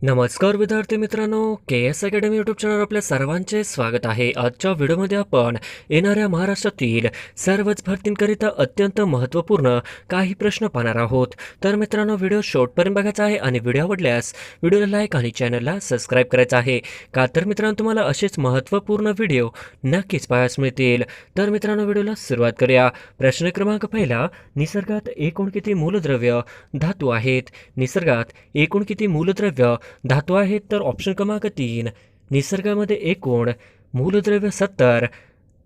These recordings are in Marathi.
नमस्कार विद्यार्थी मित्रांनो, के एस अकॅडमी यूट्यूब चॅनल आपल्या सर्वांचे स्वागत आहे. आजच्या व्हिडिओमध्ये आपण येणाऱ्या महाराष्ट्रातील सर्वच भरतींकरिता अत्यंत महत्त्वपूर्ण काही प्रश्न पाहणार आहोत. तर मित्रांनो, व्हिडिओ शेवटपर्यंत बघायचा आहे आणि व्हिडिओ आवडल्यास व्हिडिओला लाईक आणि चॅनलला सबस्क्राईब करायचं आहे. का तर मित्रांनो, तुम्हाला असेच महत्त्वपूर्ण व्हिडिओ नक्कीच पाहायला मिळतील. तर मित्रांनो, व्हिडिओला सुरुवात करूया. प्रश्न क्रमांक पहिला, निसर्गात एकूण किती मूलद्रव्य धातू आहेत? निसर्गात एकूण किती मूलद्रव्य धातू आहेत? तर ऑप्शन क्रमांक 3, निसर्गामध्ये एकूण मूलद्रव्य 70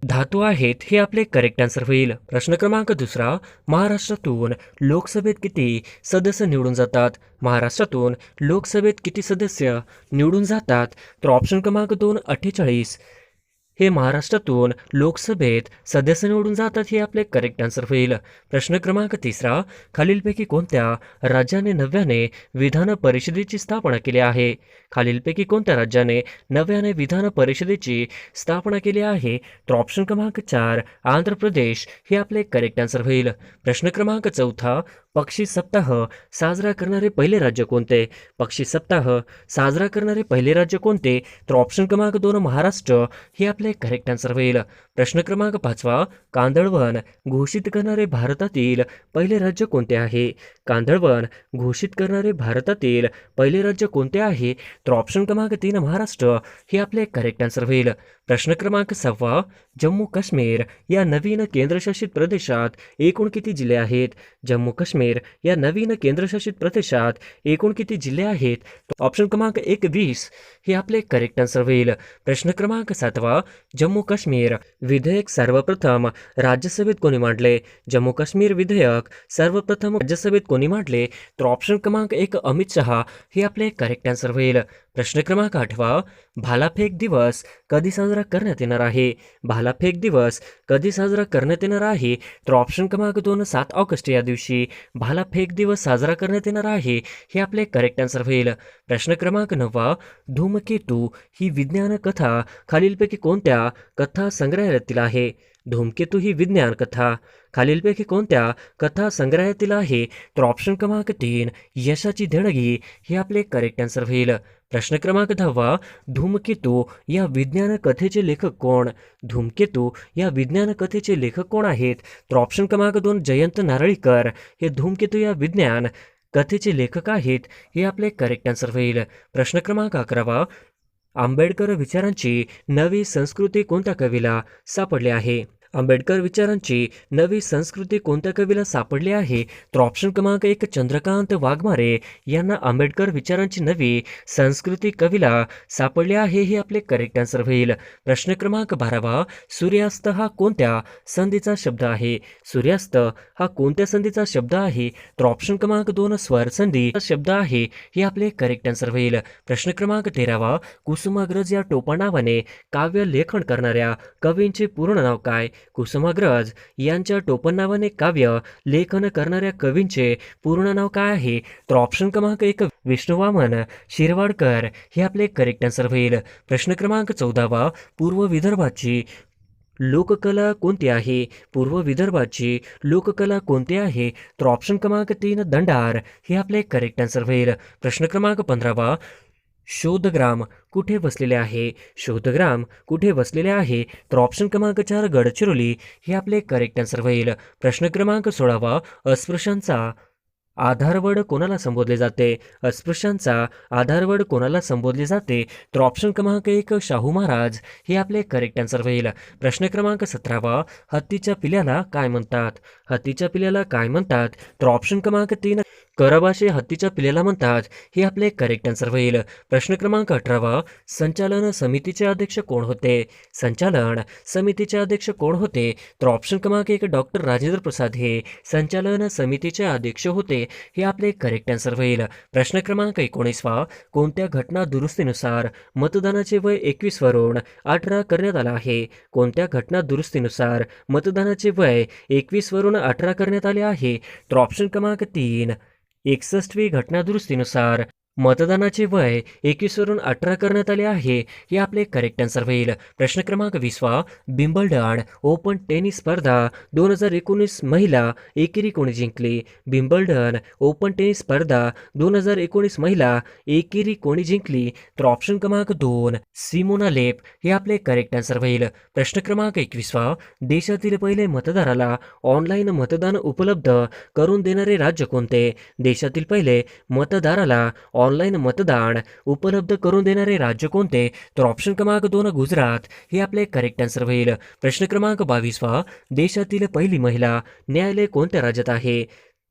धातू आहेत, हे आपले करेक्ट आन्सर होईल. प्रश्न क्रमांक दुसरा, महाराष्ट्रातून लोकसभेत किती सदस्य निवडून जातात? महाराष्ट्रातून लोकसभेत किती सदस्य निवडून जातात? तर ऑप्शन क्रमांक 2, 48 हे महाराष्ट्रातून लोकसभेत सदस्य निवडून जातात, हे आपले करेक्ट आन्सर होईल. प्रश्न क्रमांक तिसरा, खालीलपैकी कोणत्या राज्याने नव्याने विधान परिषदेची स्थापना केली आहे? खालीलपैकी कोणत्या राज्याने नव्याने विधान परिषदेची स्थापना केली आहे? तर ऑप्शन क्रमांक 4, आंध्र प्रदेश हे आपले करेक्ट आन्सर होईल. प्रश्न क्रमांक चौथा, पक्षी सप्ताह साजरा करणारे पहिले राज्य कोणते? पक्षी सप्ताह साजरा करणारे पहिले राज्य कोणते? तर ऑप्शन क्रमांक 2, महाराष्ट्र हे आपले करेक्ट आन्सर होईल. प्रश्न क्रमांक 5, कांदळवन घोषित करणारे भारतातील पहिले राज्य कोणते आहे? कांदळवन घोषित करणारे भारतातील पहिले राज्य कोणते आहे? तर ऑप्शन क्रमांक 3, महाराष्ट्र हे आपले करेक्ट आन्सर होईल. प्रश्न क्रमांक 6, जम्मू काश्मीर या नवीन केंद्रशासित प्रदेशात एकूण किती जिल्हे आहेत? जम्मू काश्मीर या नवीन केंद्रशासित प्रदेशात एकूण किती जिल्हे आहेत? ऑप्शन क्रमांक 1, 20 हे आपले करेक्ट आन्सर होईल. प्रश्न क्रमांक 7, जम्मू काश्मीर विधेयक सर्वप्रथम राज्यसभेत कोणी मांडले? जम्मू काश्मीर विधेयक सर्वप्रथम राज्यसभेत कोणी मांडले? तर ऑप्शन क्रमांक 1, अमित शहा हे आपले करेक्ट आन्सर होईल. प्रश्न क्रमांक 8, भालाफेक दिवस कधी साजरा करण्यात येणार आहे? भालाफेक दिवस कधी साजरा करण्यात येणार आहे? तर ऑप्शन क्रमांक 2, 7 ऑगस्ट या दिवशी भालाफेक दिवस साजरा करण्यात येणार आहे, हे आपले करेक्ट आन्सर होईल. प्रश्न क्रमांक 9, धूमकेतू ही विज्ञान कथा खालीलपैकी कोणत्या कथा संग्रहालयातील आहे? धूमकेतू ही विज्ञान कथा खालीलपैकी कोणत्या कथा संग्रहालयातील आहे? तर ऑप्शन क्रमांक 3, यशाची देणगी हे आपले करेक्ट आन्सर होईल. प्रश्न क्रमांक 10, धूमकेतू या विज्ञान कथेचे लेखक कोण? धूमकेतू या विज्ञान कथेचे लेखक कोण आहेत? तर ऑप्शन क्रमांक 2, जयंत नारळीकर हे धूमकेतू या विज्ञान कथेचे लेखक आहेत, हे आपले करेक्ट आन्सर होईल. प्रश्न क्रमांक 11, आंबेडकर विचारांची नवी संस्कृती कोणत्या कवीला सापडली आहे? आंबेडकर विचारांची नवी संस्कृती कोणत्या कवीला सापडली आहे? तर ऑप्शन क्रमांक 1, चंद्रकांत वाघमारे यांना आंबेडकर विचारांची नवी संस्कृती कवीला सापडली आहे, हे आपले करेक्ट आन्सर होईल. प्रश्न क्रमांक 12, सूर्यास्त हा कोणत्या संधीचा शब्द आहे? सूर्यास्त हा कोणत्या संधीचा शब्द आहे? तर ऑप्शन क्रमांक 2, स्वर संधीचा शब्द आहे, हे आपले करेक्ट आन्सर होईल. प्रश्न क्रमांक 13, कुसुमाग्रज या टोपा नावाने काव्य लेखन करणाऱ्या कवींचे पूर्ण नाव काय? कुसुमाग्रज यांच्या टोपण नावाने काव्य लेखन करणाऱ्या कवींचे पूर्ण नाव काय आहे? तर ऑप्शन क्रमांक 1, विष्णुवामन शिरवाडकर हे आपले करेक्ट आन्सर होईल. प्रश्न क्रमांक 14, पूर्व विदर्भाची लोककला कोणती आहे? पूर्व विदर्भाची लोककला कोणती आहे? तर ऑप्शन क्रमांक 3, दंडार हे आपले करेक्ट आन्सर होईल. प्रश्न क्रमांक 15, शोधग्राम कुठे बसलेले आहे? शोधग्राम कुठे बसलेले आहे? तर ऑप्शन क्रमांक 4, गडचिरोली हे आपले करेक्ट आन्सर होईल. प्रश्न क्रमांक 16, अस्पृश्यांचा आधारवड कोणाला संबोधले जाते? अस्पृश्यांचा आधारवड कोणाला संबोधले जाते? तर ऑप्शन क्रमांक 1, शाहू महाराज हे आपले करेक्ट आन्सर होईल. प्रश्न क्रमांक 17, हत्तीच्या पिल्याला काय म्हणतात? हत्तीच्या पिल्याला काय म्हणतात? तर ऑप्शन क्रमांक 3, करभाषे हत्तीच्या पिल्याला म्हणतात, हे आपले करेक्ट आन्सर होईल. प्रश्न क्रमांक 18, संचालन समितीचे अध्यक्ष कोण होते? संचालन समितीचे अध्यक्ष कोण होते? तर ऑप्शन क्रमांक 1, डॉक्टर राजेंद्र प्रसाद हे संचालन समितीचे अध्यक्ष होते, हे आपले करेक्ट आन्सर होईल. प्रश्न क्रमांक 19, कोणत्या घटना दुरुस्तीनुसार मतदानाचे वय 21 वरून 18 करण्यात आला आहे? कोणत्या घटना दुरुस्तीनुसार मतदानाचे वय 21 वरून 18 करण्यात आले आहे? तर ऑप्शन क्रमांक 3, 61वी घटना दुरुस्तीनुसार मतदानाचे वय 21 वरून 18 करण्यात आले आहे. हे आपले करेक्ट आन्सर होईल. प्रश्न क्रमांक 20 बिम्बल्डन ओपन टेनिस स्पर्धा 2019 महिला एकेरी कोणी जिंकली? बिम्बल्डन ओपन टेनिस स्पर्धा 2019 महिला एकेरी कोणी जिंकली? तर ऑप्शन क्रमांक 2 सिमोना लेप हे आपले करेक्ट आन्सर होईल. प्रश्न क्रमांक 21 देशातील पहिले मतदाराला ऑनलाईन मतदान उपलब्ध करून देणारे राज्य कोणते? देशातील पहिले मतदाराला ऑनलाईन मतदान उपलब्ध करून देणारे राज्य कोणते? तर ऑप्शन क्रमांक 2 गुजरात हे आपले करेक्ट आन्सर होईल. प्रश्न क्रमांक 22 देशातील पहिली महिला न्यायालय कोणत्या राज्यात आहे?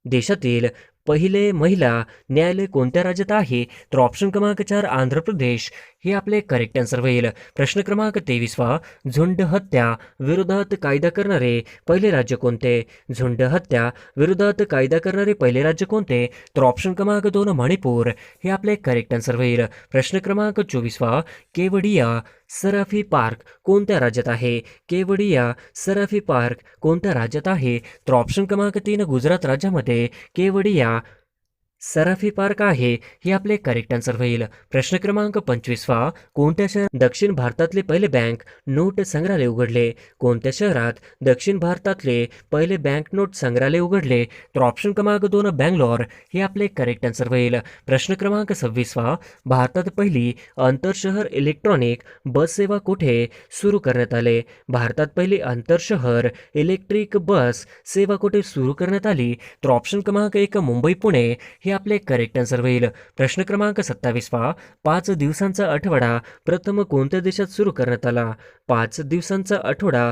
देशातील पहिले महिला न्यायालय कोणत्या राज्यात आहे? तर ऑप्शन क्रमांक 4 आंध्र प्रदेश हे आपले करेक्ट आन्सर होईल. प्रश्न क्रमांक 23 झुंड हत्या विरोधात कायदा करणारे पहिले राज्य कोणते? झुंड हत्या विरोधात कायदा करणारे पहिले राज्य कोणते? तर ऑप्शन क्रमांक 2 मणिपूर हे आपले करेक्ट आन्सर होईल. प्रश्न क्रमांक 24 केवडिया सराफी पार्क कोणत्या राज्यात आहे? केवडिया सराफी पार्क कोणत्या राज्यात आहे? तर ऑप्शन क्रमांक 3 गुजरात राज्यामध्ये केवडिया सराफी पार्क आहे हे आपले करेक्ट आन्सर होईल. प्रश्न क्रमांक 25 कोणत्या शहरात दक्षिण भारतातले पहिले बँक नोट संग्रहालय उघडले? कोणत्या शहरात दक्षिण भारतातले पहिले बँक नोट संग्रहालय उघडले? तर ऑप्शन क्रमांक 2 बँगलोर हे आपले करेक्ट आन्सर होईल. प्रश्न क्रमांक 26 भारतात पहिली आंतरशहर इलेक्ट्रॉनिक बस सेवा कुठे सुरू करण्यात आले? भारतात पहिली आंतरशहर इलेक्ट्रिक बस सेवा कुठे सुरू करण्यात आली? तर ऑप्शन क्रमांक 1 मुंबई पुणे हे आपले करेक्ट आन्सर होईल. प्रश्न क्रमांक 27 5 दिवसांचा आठवडा प्रथम कोणत्या देशात सुरू करण्यात आला? 5 दिवसांचा आठवडा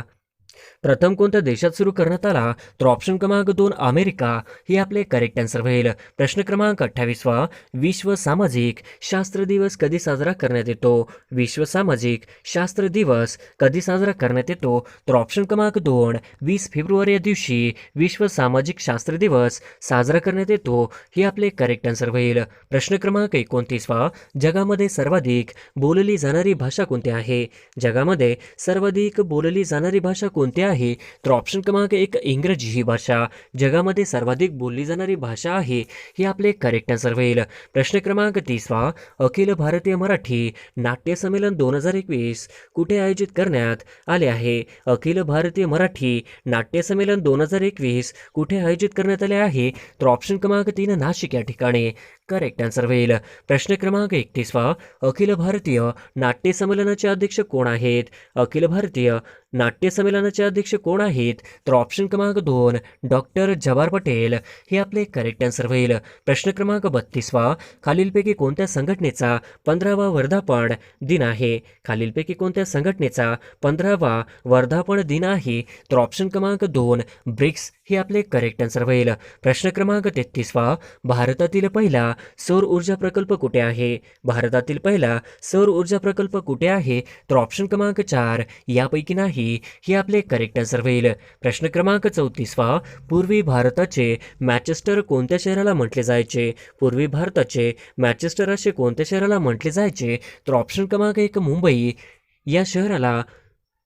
प्रथम कोणत्या देशात सुरू करण्यात आला? तर ऑप्शन क्रमांक 2 अमेरिका हे आपले करेक्ट आन्सर होईल. प्रश्न क्रमांक 28 विश्व सामाजिक शास्त्र दिवस कधी साजरा करण्यात येतो? विश्व सामाजिक शास्त्र दिवस कधी साजरा करण्यात येतो? तर ऑप्शन क्रमांक 2 20 फेब्रुवारी या दिवशी विश्व सामाजिक शास्त्र दिवस साजरा करण्यात येतो हे आपले करेक्ट आन्सर होईल. प्रश्न क्रमांक 29 जगामध्ये सर्वाधिक बोलली जाणारी भाषा कोणती आहे? जगामध्ये सर्वाधिक बोलली जाणारी भाषा कोणती आहे? तर ऑप्शन क्रमांक 1 इंग्रजी ही भाषा जगामध्ये सर्वाधिक बोलली जाणारी भाषा आहे हे आपले करेक्ट आन्सर होईल. प्रश्न क्रमांक 30 अखिल भारतीय मराठी नाट्य संमेलन 2021 कुठे आयोजित करण्यात आले आहे? अखिल भारतीय मराठी नाट्य संमेलन 2021 कुठे आयोजित करण्यात आले आहे? तर ऑप्शन क्रमांक 3 नाशिक या ठिकाणी करेक्ट आन्सर होईल. प्रश्न क्रमांक 31 अखिल भारतीय नाट्य संमेलनाचे अध्यक्ष कोण आहेत? अखिल भारतीय नाट्य संमेलनाचे अध्यक्ष कोण आहेत? तर ऑप्शन क्रमांक 2 डॉक्टर जवाहर पटेल हे आपले करेक्ट आन्सर होईल. प्रश्न क्रमांक 32 खालीलपैकी कोणत्या संघटनेचा 15वा वर्धापन दिन आहे? खालीलपैकी कोणत्या संघटनेचा 15वा वर्धापन दिन आहे? तर ऑप्शन क्रमांक 2 ब्रिक्स हे आपले करेक्ट आन्सर होईल. प्रश्न क्रमांक 33 भारतातील पहिला सौर ऊर्जा प्रकल्प कुठे आहे? भारतातील पहिला सौर ऊर्जा प्रकल्प कुठे आहे? तर ऑप्शन क्रमांक 4 यापैकी नाही हे आपले करेक्ट आन्सर होईल. प्रश्न क्रमांक 34 पूर्वी भारताचे मॅचेस्टर कोणत्या शहराला म्हटले जायचे? पूर्वी भारताचे मॅचेस्टर असे कोणत्या शहराला म्हटले जायचे? तर ऑप्शन क्रमांक 1 मुंबई या शहराला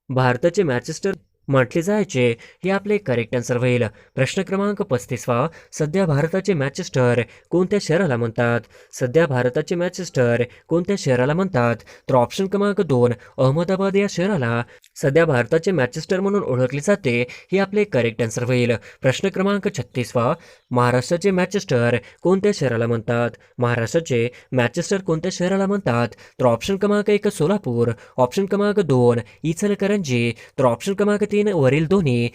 भारताचे मॅचेस्टर म्हटले जायचे हे आपले करेक्ट आन्सर होईल. प्रश्न क्रमांक 35 सध्या भारताचे मॅचेस्टर कोणत्या शहराला म्हणतात? सध्या भारताचे मॅचेस्टर कोणत्या शहराला म्हणतात? तर ऑप्शन क्रमांक 2 अहमदाबाद या शहराला सध्या भारताचे मॅचेस्टर म्हणून ओळखले जाते हे आपले करेक्ट आन्सर होईल. प्रश्न क्रमांक 36 महाराष्ट्राचे मॅचेस्टर कोणत्या शहराला म्हणतात? महाराष्ट्राचे मॅचेस्टर कोणत्या शहराला म्हणतात? तर ऑप्शन क्रमांक 1 सोलापूर, ऑप्शन क्रमांक 2 इचलकरंजी, तर ऑप्शन क्रमांक 3 वरील दोन्ही.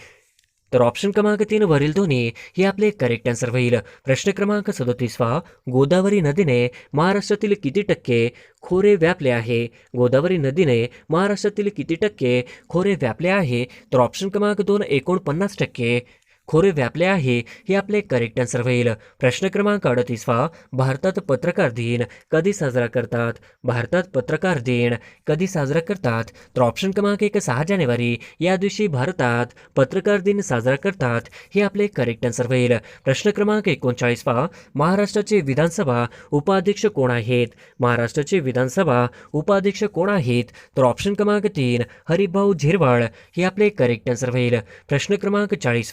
तर ऑप्शन क्रमांक 3 वरील दोन्ही हे आपले करेक्ट आन्सर होईल. प्रश्न क्रमांक 37 गोदावरी नदीने महाराष्ट्रातील किती टक्के खोरे व्यापले आहे? गोदावरी नदीने महाराष्ट्रातील किती टक्के खोरे व्यापले आहे? तर ऑप्शन क्रमांक 2 49% खोरे व्यापले आहे हे आपले करेक्ट आन्सर होईल. प्रश्न क्रमांक 38 भारतात पत्रकार दिन कधी साजरा करतात? भारतात पत्रकार दिन कधी साजरा करतात? तर ऑप्शन क्रमांक 1 6 जानेवारी या दिवशी भारतात पत्रकार दिन साजरा करतात हे आपले करेक्ट आन्सर होईल. प्रश्न क्रमांक 39 महाराष्ट्राचे विधानसभा उपाध्यक्ष कोण आहेत? महाराष्ट्राचे विधानसभा उपाध्यक्ष कोण आहेत? तर ऑप्शन क्रमांक 3 हरिभाऊ झिरवळ हे आपले करेक्ट आन्सर होईल. प्रश्न क्रमांक 40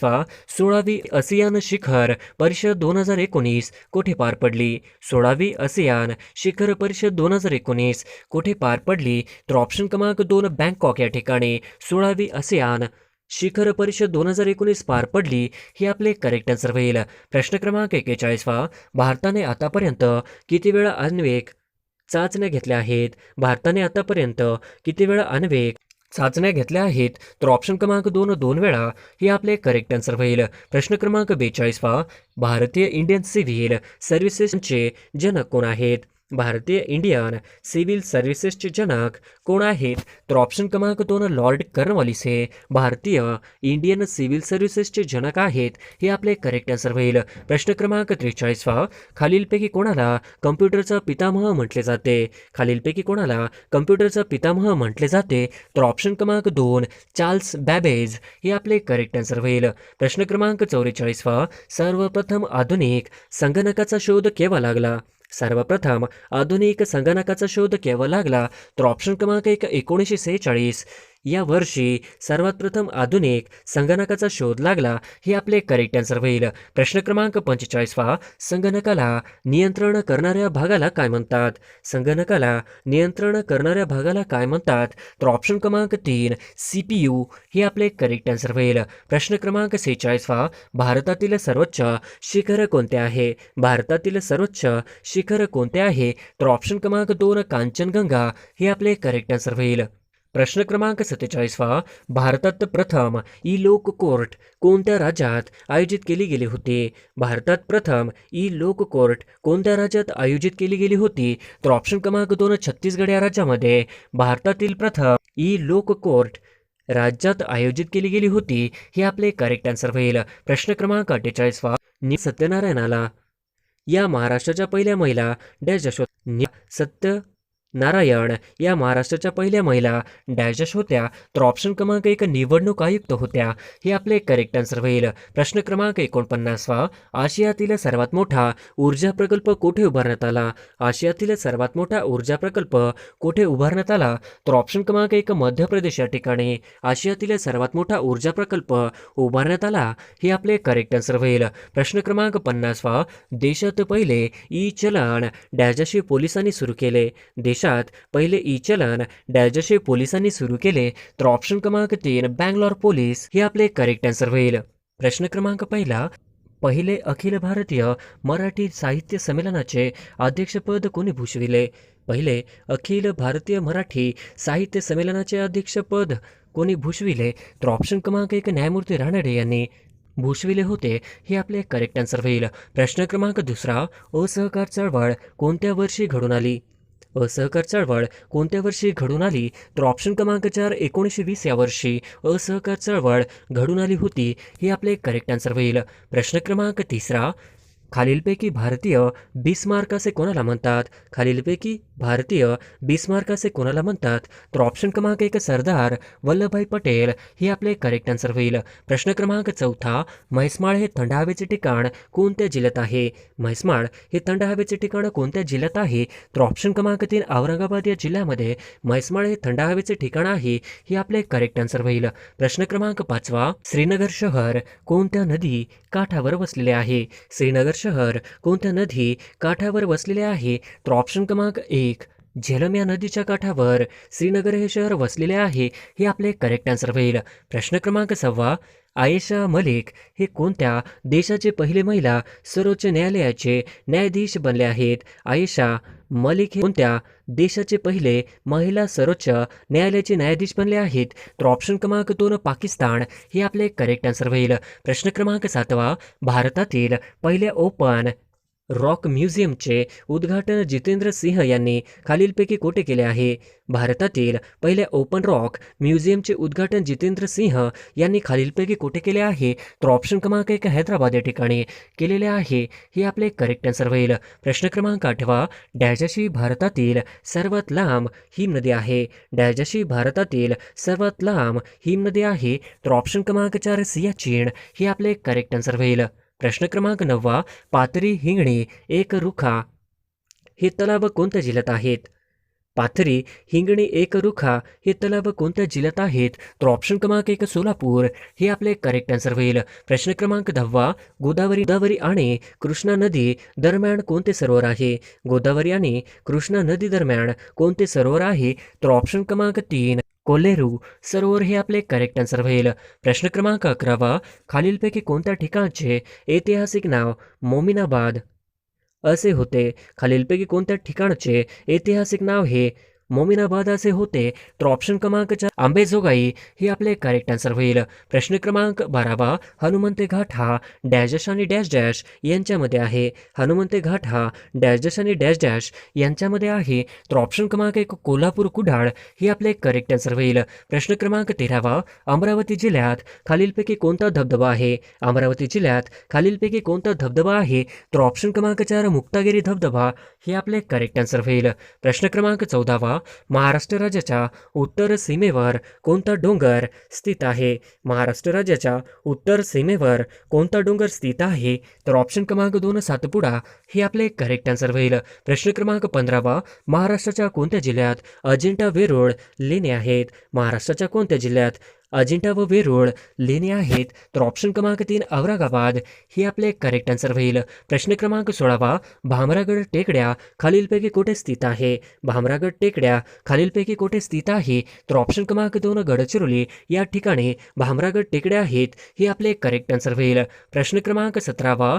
16वी आसियान शिखर परिषद 2019 कुठे पार पडली? 16वी आसियान शिखर परिषद 2019 कुठे पार पडली? तर ऑप्शन क्रमांक 2 बँकॉक या ठिकाणी 16वी आसियान शिखर परिषद 2019 पार पडली. ही आपले करेक्ट आन्सर होईल. प्रश्न क्रमांक 41 भारताने आतापर्यंत किती वेळा आण्विक चाचण्या घेतल्या आहेत? भारताने आतापर्यंत किती वेळा आण्विक चाचण्या घेतल्या आहेत? तर ऑप्शन क्रमांक 2 2 वेळा. ही आपले करेक्ट आन्सर होईल. प्रश्न क्रमांक 42 भारतीय इंडियन सिव्हिल सर्व्हिसेसचे जनक कोण आहेत? भारतीय इंडियन सिव्हिल सर्व्हिसेसचे जनक कोण आहेत? तर ऑप्शन क्रमांक 2 लॉर्ड कॉर्नवॉलिस हे भारतीय इंडियन सिव्हिल सर्व्हिसेसचे जनक आहेत. हे आपले करेक्ट आन्सर होईल. प्रश्न क्रमांक 43 खालीलपैकी कोणाला कम्प्युटरचा पितामह म्हटले जाते? खालीलपैकी कोणाला कम्प्युटरचा पितामह म्हटले जाते? तर ऑप्शन क्रमांक 2 चार्ल्स बॅबेज हे आपले करेक्ट आन्सर होईल. प्रश्न क्रमांक 44 सर्वप्रथम आधुनिक संगणकाचा शोध केव्हा लागला? सर्वप्रथम आधुनिक संगणकाचा शोध केव्हा लागला? तर ऑप्शन क्रमांक 1 1946 या वर्षी सर्वात प्रथम आधुनिक संगणकाचा शोध लागला. हे आपले करेक्ट आन्सर होईल. प्रश्न क्रमांक 45 संगणकाला नियंत्रण करणाऱ्या भागाला काय म्हणतात? संगणकाला नियंत्रण करणाऱ्या भागाला काय म्हणतात? तर ऑप्शन क्रमांक 3 CPU हे आपले करेक्ट आन्सर होईल. प्रश्न क्रमांक 46 भारतातील सर्वोच्च शिखर कोणते आहे? भारतातील सर्वोच्च शिखर कोणते आहे? तर ऑप्शन क्रमांक 2 कांचनगंगा हे आपले करेक्ट आन्सर होईल. प्रश्न क्रमांक 47 भारतात प्रथम ई लोक कोर्ट कोणत्या राज्यात आयोजित केली गेली होती? भारतात प्रथम ई लोक कोर्ट कोणत्या राज्यात आयोजित केली गेली होती? तर ऑप्शन क्रमांक 2 छत्तीसगड या राज्यामध्ये भारतातील प्रथम ई लोक कोर्ट राज्यात आयोजित केली गेली होती. हे आपले करेक्ट आन्सर होईल. प्रश्न क्रमांक 48 सत्यनारायणाला या महाराष्ट्राच्या पहिल्या महिला डॅश सत्यनारायण या महाराष्ट्राच्या पहिल्या महिला डॅश होत्या? तर ऑप्शन क्रमांक 1 निवडणूक आयुक्त होत्या. हे आपले करेक्ट आन्सर होईल. प्रश्न क्रमांक 49 आशियातील सर्वात मोठा ऊर्जा प्रकल्प कोठे उभारण्यात आला? आशियातील सर्वात मोठा ऊर्जा प्रकल्प कोठे उभारण्यात आला? तर ऑप्शन क्रमांक 1 मध्य प्रदेश या ठिकाणी आशियातील सर्वात मोठा ऊर्जा प्रकल्प उभारण्यात आला. हे आपले करेक्ट आन्सर होईल. प्रश्न क्रमांक 50 देशात पहिले ई चलन डॅशशी पोलिसांनी सुरू केले? देशात पहिले ई चलन डॅशशी पोलिसांनी सुरू केले? तर ऑप्शन क्रमांक 3 बँगलोर पोलीस हे आपले करेक्ट आन्सर होईल. प्रश्न क्रमांक पहिले अखिल भारतीय मराठी साहित्य संमेलनाचे अध्यक्षपद कोणी भूषविले? पहिले अखिल भारतीय मराठी साहित्य संमेलनाचे अध्यक्षपद कोणी भूषविले? तर ऑप्शन क्रमांक 1 न्यायमूर्ती रानडे यांनी भूषविले होते. हे आपले करेक्ट आन्सर होईल. प्रश्न क्रमांक 2 असहकार चळवळ कोणत्या वर्षी घडून आली? असहकार चळवळ कोणत्या वर्षी घडून आली? तर ऑप्शन क्रमांक 4 1920 या वर्षी असहकार चळवळ घडून आली होती. हे आपले करेक्ट आन्सर होईल. प्रश्न क्रमांक 3 खालीलपैकी भारतीय बिस्मार्क असे कोणाला म्हणतात? खालीलपैकी भारतीय बिस्मार्क असे कोणाला म्हणतात? तर ऑप्शन क्रमांक 1 सरदार वल्लभभाई पटेल हे आपले करेक्ट आन्सर होईल. प्रश्न क्रमांक 4 म्हैसमाळ हे थंड हवेचे ठिकाण कोणत्या जिल्ह्यात आहे? म्हैसमाळ हे थंड हवेचे ठिकाण कोणत्या जिल्ह्यात आहे? तर ऑप्शन क्रमांक 3 औरंगाबाद या जिल्ह्यामध्ये म्हैसमाळ हे थंड हवेचे ठिकाण आहे. हे आपले करेक्ट आन्सर होईल. प्रश्न क्रमांक 5 श्रीनगर शहर कोणत्या नदी काठावर वसलेले आहे? श्रीनगर शहर कोणत्या नदी काठावर वसलेले आहे? तर ऑप्शन क्रमांक 1 झेलम या नदीच्या काठावर श्रीनगर हे शहर वसलेले आहे. हे आपले करेक्ट आन्सर होईल. प्रश्न क्रमांक 6 आयेशा मलिक हे कोणत्या देशाचे पहिले महिला सर्वोच्च न्यायालयाचे न्यायाधीश बनले आहेत? आयेशा मलिक हे कोणत्या देशाचे पहिले महिला सर्वोच्च न्यायालयाचे न्यायाधीश बनले आहेत? तर ऑप्शन क्रमांक 2 पाकिस्तान हे आपले करेक्ट आन्सर होईल. प्रश्न क्रमांक 7 भारतातील पहिल्या ओपन रॉक म्युझियमचे उद्घाटन जितेंद्र सिंह यांनी खालीलपैकी कोठे केले आहे? भारतातील पहिल्या ओपन रॉक म्युझियमचे उद्घाटन जितेंद्र सिंह यांनी खालीलपैकी कोठे केले आहे? तर ऑप्शन क्रमांक 1 हैदराबाद या ठिकाणी केलेले आहे. हे आपले करेक्ट आन्सर होईल. प्रश्न क्रमांक 8 डॅशशी भारतातील सर्वात लांब हिमनदी आहे? डॅशशी भारतातील सर्वात लांब हिमनदी आहे? तर ऑप्शन क्रमांक 4 सियाचीन हे आपले करेक्ट आन्सर होईल. प्रश्न क्रमांक 9 पाथरी हिंगणी एक रुखा हे तलाव कोणत्या जिल्ह्यात आहेत? पाथरी, हिंगणी, एकरुखा हे तलाव कोणत्या जिल्ह्यात आहेत? तर ऑप्शन क्रमांक 1 सोलापूर हे आपले करेक्ट आन्सर होईल. प्रश्न क्रमांक 10 गोदावरी आणि कृष्णा नदी दरम्यान कोणते सरोवर आहे? गोदावरी आणि कृष्णा नदी दरम्यान कोणते सरोवर आहे? तर ऑप्शन क्रमांक 3 कोल्हेरू सरोवर हे आपले करेक्ट आन्सर होईल. प्रश्न क्रमांक 11 खालीलपैकी कोणत्या ठिकाणचे ऐतिहासिक नाव मोमिनाबाद असे होते? खालीलपैकी कोणत्या ठिकाणचे ऐतिहासिक नाव हे मोमिनाबाद असे होते? तर ऑप्शन क्रमांक 4 आंबेजोगाई हे आपले करेक्ट आन्सर होईल. प्रश्न क्रमांक 12 हनुमंते घाट हा डॅश डॅश आणि डॅश डॅश यांच्यामध्ये आहे. हनुमंते घाट हा डॅश डॅश आणि डॅश डॅश यांच्यामध्ये आहे. तर ऑप्शन क्रमांक 1 कोल्हापूर कुडाळ हे आपले करेक्ट आन्सर होईल. प्रश्न क्रमांक 13 अमरावती जिल्ह्यात खालीलपैकी कोणता धबधबा आहे? अमरावती जिल्ह्यात खालीलपैकी कोणता धबधबा आहे? तर ऑप्शन क्रमांक 4 मुक्तागिरी धबधबा हे आपले करेक्ट आन्सर होईल. प्रश्न क्रमांक 14 महाराष्ट्र राज्याच्या उत्तर सीमेवर कोणता डोंगर स्थित आहे? महाराष्ट्र राज्याच्या उत्तर सीमेवर कोणता डोंगर स्थित आहे? तर ऑप्शन क्रमांक 2 सातपुडा हे आपले करेक्ट आन्सर होईल. प्रश्न क्रमांक 15 महाराष्ट्राच्या कोणत्या जिल्ह्यात अजिंठा वेरूळ लेणी आहेत? महाराष्ट्राच्या कोणत्या जिल्ह्यात अजिंठा व वेरूळ लेणी आहेत? तर ऑप्शन क्रमांक 3 औरंगाबाद हे आपले करेक्ट आन्सर होईल. प्रश्न क्रमांक 16 भामरागड टेकड्या खालीलपैकी कुठे स्थित आहे? भामरागड टेकड्या खालीलपैकी कुठे स्थित आहे? तर ऑप्शन क्रमांक 2 गडचिरोली या ठिकाणी भामरागड टेकड्या आहेत हे आपले करेक्ट आन्सर होईल. प्रश्न क्रमांक 17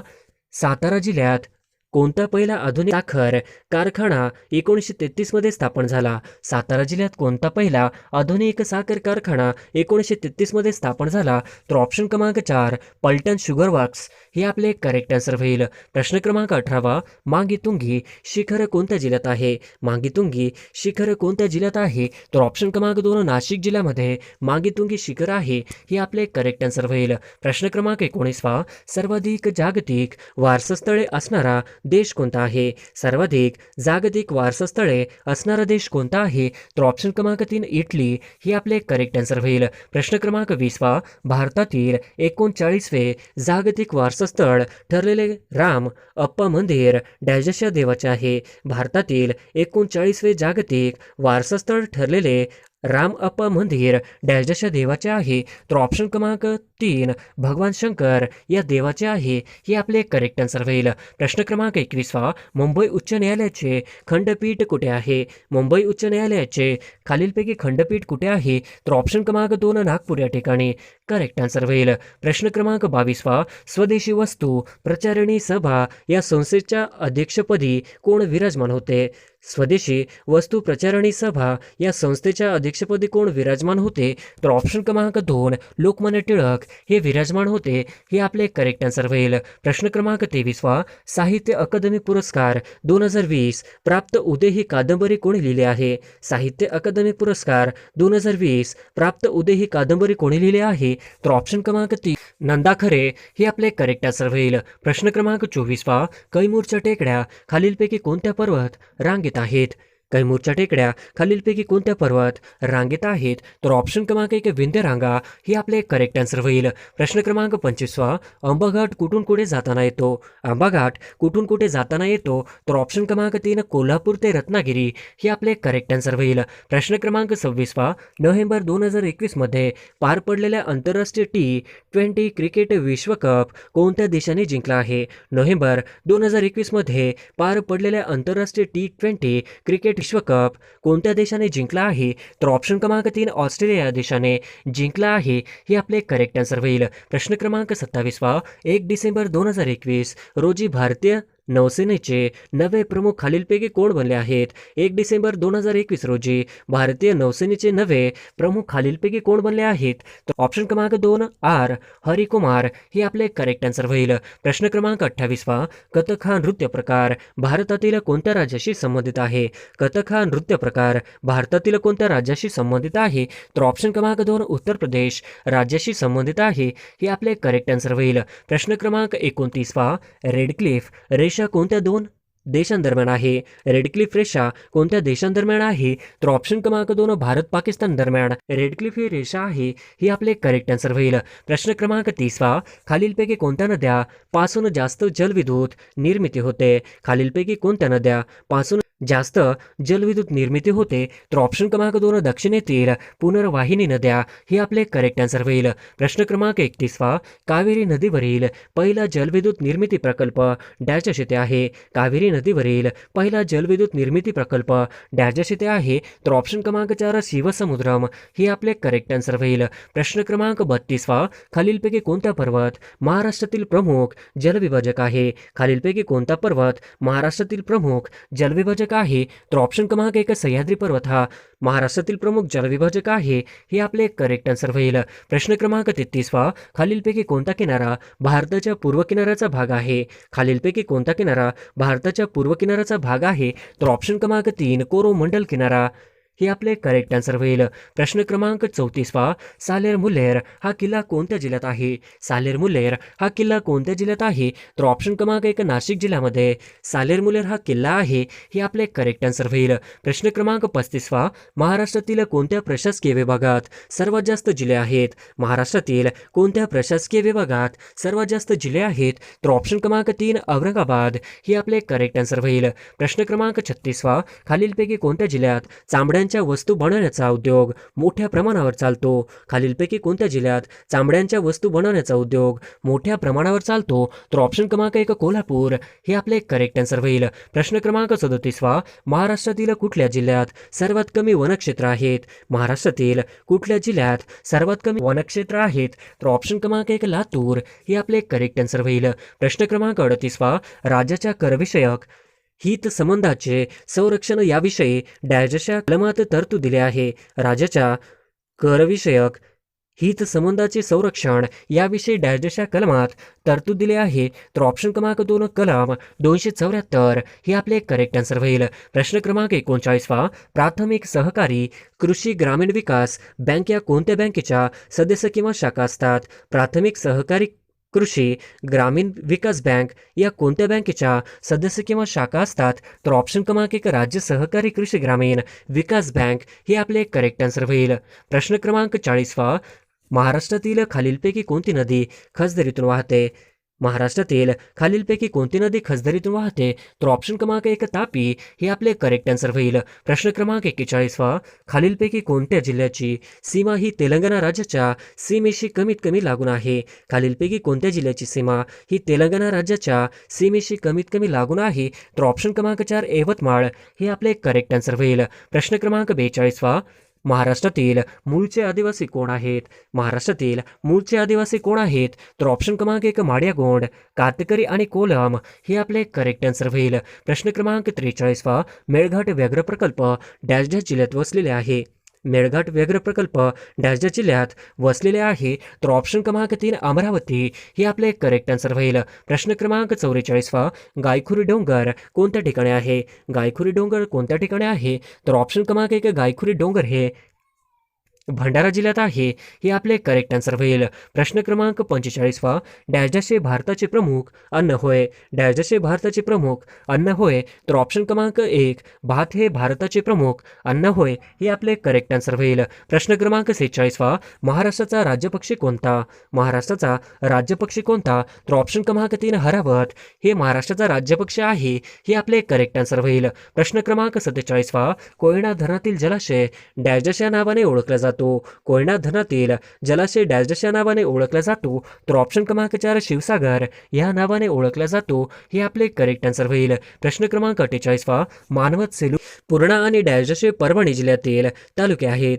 सातारा जिल्ह्यात कोणता पहिला आधुनिक साखर कारखाना 1933 मध्ये स्थापन झाला? सातारा जिल्ह्यात कोणता पहिला आधुनिक साखर कारखाना 1933 मध्ये स्थापन झाला? तर ऑप्शन क्रमांक 4 पलटण शुगर वर्क्स हे आपले करेक्ट आन्सर होईल. प्रश्न क्रमांक 18 मांगीतुंगी शिखर कोणत्या जिल्ह्यात आहे? मांगीतुंगी शिखर कोणत्या जिल्ह्यात आहे? तर ऑप्शन क्रमांक 2 नाशिक जिल्ह्यामध्ये मांगीतुंगी शिखर आहे हे आपले करेक्ट आन्सर होईल. प्रश्न क्रमांक 19 सर्वाधिक जागतिक वारसास्थळे असणारा देश कोणता आहे? सर्वाधिक जागतिक वारसास्थळे असणारा देश कोणता आहे? तर ऑप्शन क्रमांक 3 इटली हे आपले करेक्ट आन्सर होईल. प्रश्न क्रमांक 20 भारतातील 39वे जागतिक वारसास्थळ ठरलेले राम अप्पा मंदिर डॅश या देवाचे आहे? भारतातील 39वे जागतिक वारसास्थळ ठरलेले राम अप्पा मंदिर डॅश डॅश या देवाचे आहे? तर ऑप्शन क्रमांक 3 भगवान शंकर या देवाचे आहे हे आपले करेक्ट आन्सर होईल. प्रश्न क्रमांक 21 मुंबई उच्च न्यायालयाचे खंडपीठ कुठे आहे? मुंबई उच्च न्यायालयाचे खालीलपैकी खंडपीठ कुठे आहे? तर ऑप्शन क्रमांक 2 नागपूर या ठिकाणी करेक्ट आन्सर होईल. प्रश्न क्रमांक 22 स्वदेशी वस्तू प्रचारिणी सभा या संस्थेच्या अध्यक्षपदी कोण विराजमान होते? स्वदेशी वस्तू प्रचारिणी सभा या संस्थेच्या अध्यक्षपदी कोण विराजमान होते? तर ऑप्शन क्रमांक 2 लोकमान्य टिळक हे विराजमान होते हे आपले करेक्ट आन्सर होईल. प्रश्न क्रमांक 23 साहित्य अकादमी पुरस्कार 2020 प्राप्त उदय ही कादंबरी कोणी लिहिली आहे? साहित्य अकादमी पुरस्कार 2020 प्राप्त उदय ही कादंबरी कोणी लिहिली आहे? तर ऑप्शन क्रमांक 3 नंदा खरे हे आपले करेक्ट आन्सर होईल. प्रश्न क्रमांक 24 कैमूरच्या टेकड्या खालीलपैकी कोणत्या पर्वत रांगेत आहेत? कैमूरच्या टेकड्या खालीलपैकी कोणत्या पर्वत रांगेत आहेत? तर ऑप्शन क्रमांक 1 विंध्यरांगा हे आपले करेक्ट आन्सर होईल. प्रश्न क्रमांक 25 आंबाघाट कुठून कुठे जाताना येतो? आंबाघाट कुठून कुठे जाताना येतो? तर ऑप्शन क्रमांक 3 कोल्हापूर ते रत्नागिरी हे आपले करेक्ट आन्सर होईल. प्रश्न क्रमांक 26 नोव्हेंबर 2021 मध्ये पार पडलेल्या आंतरराष्ट्रीय T20 क्रिकेट विश्वकप कोणत्या देशाने जिंकला आहे? नोव्हेंबर 2021 मध्ये पार पडलेल्या आंतरराष्ट्रीय T20 क्रिकेट विश्वकप कोणत्या देशाने जिंकला आहे? तर ऑप्शन क्रमांक 3 ऑस्ट्रेलिया या देशाने जिंकला आहे हे आपले करेक्ट आन्सर होईल. प्रश्न क्रमांक 27 1 डिसेंबर 2021 रोजी भारतीय नौसेनेचे नवे प्रमुख खालीलपैकी कोण बनले आहेत? 1 डिसेंबर 2021 रोजी भारतीय नौसेनेचे नवे प्रमुख खालीलपैकी कोण बनले आहेत? तर ऑप्शन क्रमांक 2 आर हरिकुमार हे आपले करेक्ट आन्सर होईल. प्रश्न क्रमांक 28 कथक हा नृत्य प्रकार भारतातील कोणत्या राज्याशी संबंधित आहे? कथक हा नृत्य प्रकार भारतातील कोणत्या राज्याशी संबंधित आहे? तर ऑप्शन क्रमांक 2 उत्तर प्रदेश राज्याशी संबंधित आहे हे आपले करेक्ट आन्सर होईल. प्रश्न क्रमांक 29 रेड क्लिफ रेषा कोणत्या दोन देशांदरम्यान आहे? रेड क्लिफ रेषा कोणत्या देशांदरम्यान आहे? तर ऑप्शन क्रमांक 2 भारत पाकिस्तान दरम्यान रेड क्लिफ ही रेषा आहे हे आपले करेक्ट आन्सर होईल. प्रश्न क्रमांक 30 खालीलपैकी कोणत्या नद्या पासून जास्त जलविद्युत निर्मिती होते? खालीलपैकी कोणत्या नद्या पासून जास्त जलविद्युत निर्मिती होते, तर ऑप्शन क्रमांक 2 दक्षिणेतील पुनर्वाहिनी नद्या हे आपले करेक्ट आन्सर होईल. प्रश्न क्रमांक 31 कावेरी नदीवरील पहिला जलविद्युत निर्मिती प्रकल्प डॅश येथे आहे. कावेरी नदीवरील पहिला जलविद्युत निर्मिती प्रकल्प डॅश येथे आहे, तर ऑप्शन क्रमांक 4 शिवसमुद्रम हे आपले करेक्ट आन्सर होईल. प्रश्न क्रमांक 32 खालीलपैकी कोणता पर्वत महाराष्ट्रातील प्रमुख जलविभाजक आहे. खालीलपैकी कोणता पर्वत महाराष्ट्रातील प्रमुख जलविभाजक आहे, तर ऑप्शन क्रमांक 1 सह्याद्री पर्वत हा महाराष्ट्रातील प्रमुख जलविभाजक आहे, हे आपले करेक्ट आन्सर होईल. प्रश्न क्रमांक 33 खालीलपैकी कोणता किनारा भारताच्या पूर्व किनाऱ्याचा भाग आहे. खालीलपैकी कोणता किनारा भारताच्या पूर्व किनाऱ्याचा भाग आहे, तर ऑप्शन क्रमांक 3 कोरोमंडल किनारा हे आपले करेक्ट आन्सर होईल. प्रश्न क्रमांक 34 सालेर मुल्लेर हा किल्ला कोणत्या जिल्ह्यात आहे. सालेर मुल्लेर हा किल्ला कोणत्या जिल्ह्यात आहे, तर ऑप्शन क्रमांक 1 नाशिक जिल्ह्यामध्ये सालेर मुल्लेर हा किल्ला आहे, हे आपले करेक्ट आन्सर होईल. प्रश्न क्रमांक 35 महाराष्ट्रातील कोणत्या प्रशासकीय विभागात सर्वात जास्त जिल्हे आहेत. महाराष्ट्रातील कोणत्या प्रशासकीय विभागात सर्वात जास्त जिल्हे आहेत, तर ऑप्शन क्रमांक 3 औरंगाबाद हे आपले करेक्ट आन्सर होईल. प्रश्न क्रमांक 36 खालीलपैकी कोणत्या जिल्ह्यात चांबड्यांच्या वस्तू बनवण्याचा उद्योग मोठ्या प्रमाणावर चालतो. खालीलपैकी कोणत्या जिल्ह्यात चांबड्यांच्या वस्तू बनवण्याचा उद्योग मोठ्या प्रमाणावर चालतो, तर ऑप्शन क्रमांक 1 कोल्हापूर हे आपले करेक्ट आन्सर होईल. प्रश्न क्रमांक 37 महाराष्ट्रातील कुठल्या जिल्ह्यात सर्वात कमी वनक्षेत्र आहेत. महाराष्ट्रातील कुठल्या जिल्ह्यात सर्वात कमी वनक्षेत्र आहेत, तर ऑप्शन क्रमांक 1 लातूर हे आपले करेक्ट आन्सर होईल. प्रश्न क्रमांक 38 राज्याच्या करविषयक हित संबंधाचे संरक्षण याविषयी डॅशच्या कलमात तरतूद दिले आहे. राज्याच्या करविषयक हित संबंधाचे संरक्षण याविषयी डॅशच्या कलमात तरतूद दिले आहे, तर ऑप्शन क्रमांक 2 कलम 274 हे आपले करेक्ट आन्सर होईल. प्रश्न क्रमांक 39 प्राथमिक सहकारी कृषी ग्रामीण विकास बँक या कोणत्या बँकेच्या सदस्य किंवा शाखा असतात. प्राथमिक सहकारी कृषी ग्रामीण विकास बँक या कोणत्या बँकेच्या सदस्य किंवा शाखा असतात, तर ऑप्शन क्रमांक 1 राज्य सहकारी कृषी ग्रामीण विकास बँक हे आपले करेक्ट आन्सर होईल. प्रश्न क्रमांक 40 महाराष्ट्रातील खालीलपैकी कोणती नदी खसदरीतून वाहते. महाराष्ट्रातील खालीलपैकी कोणती नदी खसदरीतून वाहते, तर ऑप्शन क्रमांक 1 तापी हे आपले करेक्ट आन्सर होईल. प्रश्न क्रमांक 41 खालीलपैकी कोणत्या जिल्ह्याची सीमा ही तेलंगणा राज्याच्या सीमेशी कमीत कमी लागून आहे. खालीलपैकी कोणत्या जिल्ह्याची सीमा ही तेलंगणा राज्याच्या सीमेशी कमीत कमी लागून आहे, तर ऑप्शन क्रमांक 4 यवतमाळ हे आपले करेक्ट आन्सर होईल. प्रश्न क्रमांक 42 महाराष्ट्रातील मूळचे आदिवासी कोण आहेत. महाराष्ट्रातील मूळचे आदिवासी कोण आहेत, तर ऑप्शन क्रमांक 1 माडियागोंड, कातकरी आणि कोलम हे आपले करेक्ट आन्सर होईल. प्रश्न क्रमांक 43 मेळघाट व्याघ्र प्रकल्प डॅश जिल्ह्यात वसलेले आहे. मेळघाट व्याघ्र प्रकल्प डॅश जिल्ह्यात वसलेले आहे, तर ऑप्शन क्रमांक 3 अमरावती हे आपले करेक्ट आन्सर होईल. प्रश्न क्रमांक 44 गायखुरी डोंगर कोणत्या ठिकाणी आहे. गायखुरी डोंगर कोणत्या ठिकाणी आहे, तर ऑप्शन क्रमांक 1 गायखुरी डोंगर हे भंडारा जिल्ह्यात आहे, हे आपले करेक्ट आन्सर होईल. प्रश्न क्रमांक 45 डॅश हे भारताचे प्रमुख अन्न होय. डॅश हे भारताचे प्रमुख अन्न होय, तर ऑप्शन क्रमांक 1 भात हे भारताचे प्रमुख अन्न होय, हे आपले करेक्ट आन्सर होईल. प्रश्न क्रमांक 46 महाराष्ट्राचा राज्यपक्षी कोणता. महाराष्ट्राचा राज्यपक्षी कोणता, तर ऑप्शन क्रमांक 3 हरावत हे महाराष्ट्राचा राज्यपक्षी आहे, हे आपले करेक्ट आन्सर होईल. प्रश्न क्रमांक 47 कोयना धरणातील जलाशय डॅश या नावाने ओळखला जातो. कोयना धरणातील जलाशय डॅश या नावाने ओळखला जातो, तर ऑप्शन क्रमांक 4 शिवसागर या नावाने ओळखला जातो, हे आपले करेक्ट आन्सर होईल. प्रश्न क्रमांक 48 मानवत सेलू पूर्णा आणि डॅश परभणी जिल्ह्यातील तालुके आहेत.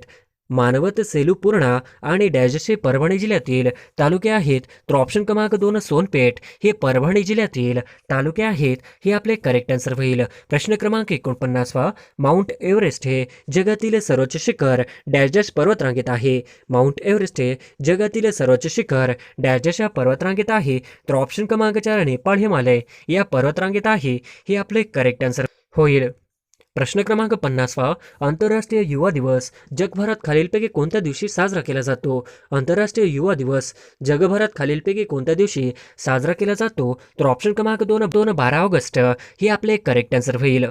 मानवत सेलू पूर्णा आणि डॅश परभणी जिल्ह्यातील तालुके आहेत, तर ऑप्शन क्रमांक 2 सोनपेठ हे परभणी जिल्ह्यातील तालुके आहेत, हे आपले करेक्ट आन्सर होईल. प्रश्न क्रमांक 49 माउंट एव्हरेस्ट हे जगातील सर्वोच्च शिखर डॅश पर्वतरांगेत आहे. माउंट एव्हरेस्ट हे जगातील सर्वोच्च शिखर डॅश या पर्वतरांगेत आहे, तर ऑप्शन क्रमांक 4 नेपाळ हिमालय या पर्वतरांगेत आहे, हे आपले करेक्ट आन्सर होईल. प्रश्न क्रमांक 50 आंतरराष्ट्रीय युवा दिवस जगभरात खालीलपैकी कोणत्या दिवशी साजरा केला जातो. आंतरराष्ट्रीय युवा दिवस जगभरात खालीलपैकी कोणत्या दिवशी साजरा केला जातो, तर ऑप्शन क्रमांक 2 12 ऑगस्ट हे आपले करेक्ट आन्सर होईल.